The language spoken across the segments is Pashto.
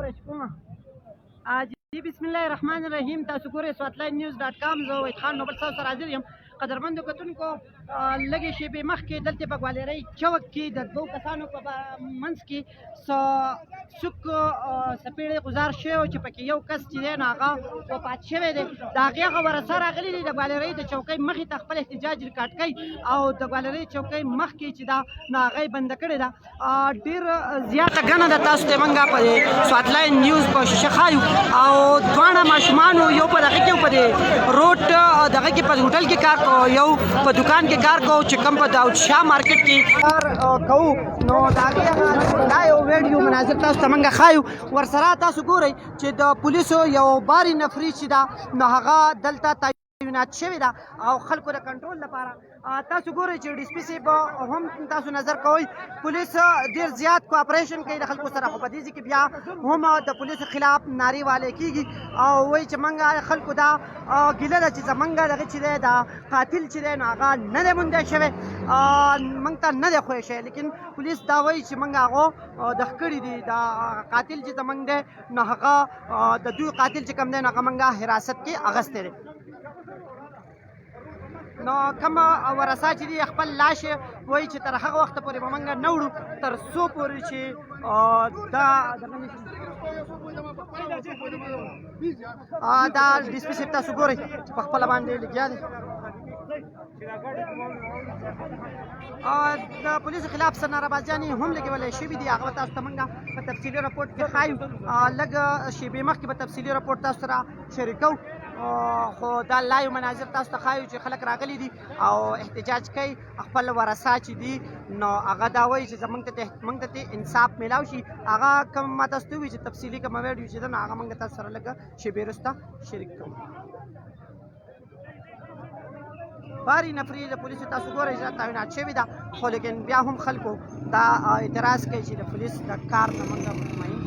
جی بسم الله الرحمن الرحیم. تاسو ګورئ سواتلاین نیوز ډاټ کام. زه وحید خان نوبل تاسو سره حاضر یم. قدرمنو کتونکو، لږې شېبې مخکې دلته په ګوالرۍ چوک کې د دوو کسانو په منځ کې سوک سپېړې ګزار شوی و چې پکې یو کس چې دی نو هغه وفات شوی دی. د هغې هغه ورثه راغلي دي د ګوالرۍ د چوکۍ مخې ته خپل احتجاج ریکارډ کوي او د ګوالرۍ چوکۍ مخکې چې ده نو هغه یې بنده کړې ده. ډېر زیاته ګڼه ده. تاسو ته موږ په سواتلاین نیوز په شیشه ښایو او دواړه ماشومانو یو په دغه کې په دې روډ دغه کې په هوټل کې کار کوو، یو په دکان کې کار کوو چې کوم په داود شاه مارکیټ کې کار کوو. نو د هغې دا یو ویډیو مناظر تاسو ته موږ ښایو. ورسره تاسو ګورئ چې د پولیسو یو باري نفري چې ده نو هغه دلته تعینات شوې ده او خلکو د کنټرول لپاره. تاسو ګورئ چې ډي سي پي صاحب هم تاسو نظر کوئ. پولیس ډېر زیات کوآپریشن کوي د خلکو سره، خو په دې ځای کې بیا هم د پولیسو خلاف نارې والې کېږي او وایي چې موږ خلکو دا ګیله ده چې زموږ دغه چې دی دا قاتل چې دی نو هغه نه دی موندی شوی، موږ ته نه دی خوښ شوی. لیکن پولیس دا وایي چې موږ هغه دغه کړي دي، دا قاتل چې زموږ دی نو هغه د دوی قاتل چې کوم دی نو هغه موږ حراست کې اخیستی دی. نو کوم ورثه چې دي خپل لاش وایي چې تر هغه وخته پورې به موږ نه وړو تر څو پورې چې دا ډي سي پي صاحب تاسو ګورئ چې په خپله باندې لګیا دی. د پولیسو خلاف څه ناربازیانې هم لګولې شوي دي، هغه به تاسو ته موږ په تفصیلي راپورټ کې ښایو. لږ شېبې مخکې به تفصیلي راپورټ تاسو سره شریکوو، خو دا لایو مناظر تاسو ته ښایو چې خلک راغلي دي او احتجاج کوي. خپل ورثه چې دي نو هغه دا وایي چې موږ ته انصاف میلاو شي. هغه کوم ما تاسو ته ووایي چې تفصیلي کومه ویډیو چې ده نو هغه موږ تاسو سره لږه شېبې وروسته شریک کوو. باري نفري د پولیسو تاسو ګورئ چې دا تعینات شوې ده، خو لیکن بیا هم خلکو دا اعتراض کوي چې د پولیس د کار نه موږ مطمئن.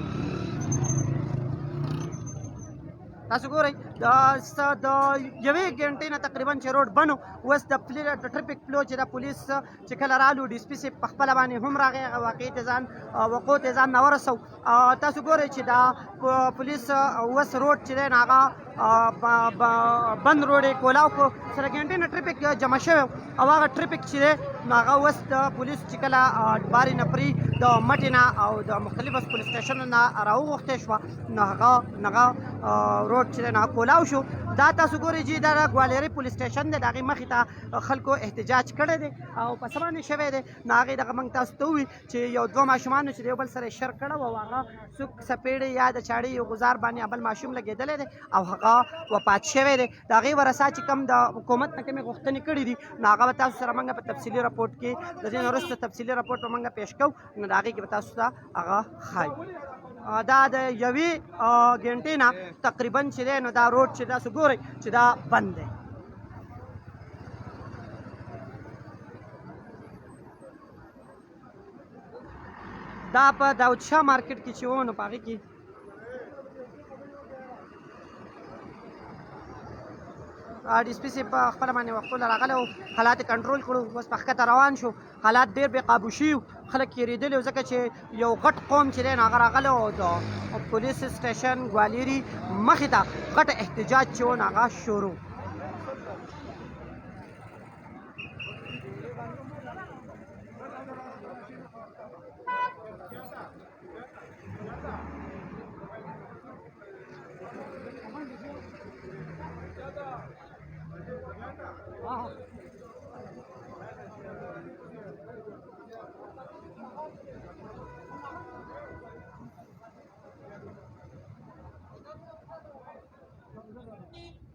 تاسو ګورئ د یوې غنټې نه تقریبا چې روډ بند و، اوس د ټریفک فلو چې د پولیس چې کله رالو ډي سي پي صاحب په خپله باندې هم راغی، هغه واقعي ته ځان وقوع ته ځان نه ورسو. تاسو ګورئ چې دا پولیس اوس روډ چې دی نو هغه بند روډ یې کولاو کړو. سره غنټې نه ټریفک جمع شوی او هغه ټریفک چې دی نو هغه اوس د پولیسو چې کله باري نفري د مټې نه او د مختلفو پولیس سټیشنو نه راوغوښتې شوه نو هغه روډ چې دی نو هغه کولاو شو. دا تاسو ګورئ چې دا ګوالرۍ پولیس سټیشن دی، د هغې مخې ته خلکو احتجاج کړی دی او په څه باندې شوی دی نو هغې دغه موږ تاسو ته ووي چې یو دوه ماشومانو چې د یو بل سره یې شر کړی و او هغه څوک سپېړې یا د چاړې یو ګزار باندې بل ماشوم لګېدلی دی او هغه وفات شوی دی. د هغې ورثه چې کوم د حکومت نه کومې غوښتنې کړي دي نو هغه به تاسو سره موږ په تفصیلي راپورټ کې د دې نه وروسته تفصیلي راپورټ به موږ پیش کوو نو د هغې کې به تاسو ته هغه ښایو. دا د یوې غنټې نه تقریبا چې دی نو دا روډ چې تاسو ګورئ چې دا بند دی. دا په داود شاه مارکیټ کې چې و نو په هغې کې ډي سي پي صاحب په خپله باندې وختونه راغلی و، حالات یې کنټرول کړو، اوس په ښکته روان شو. حالات ډېر بې قابو شوي، خلک یېرېدلي وو ځکه چې یو غټ قوم چې دی نو هغه راغلی و د پولیس سټیشن ګوالري مخې ته غټه احتجاج چې و نو هغه شروع.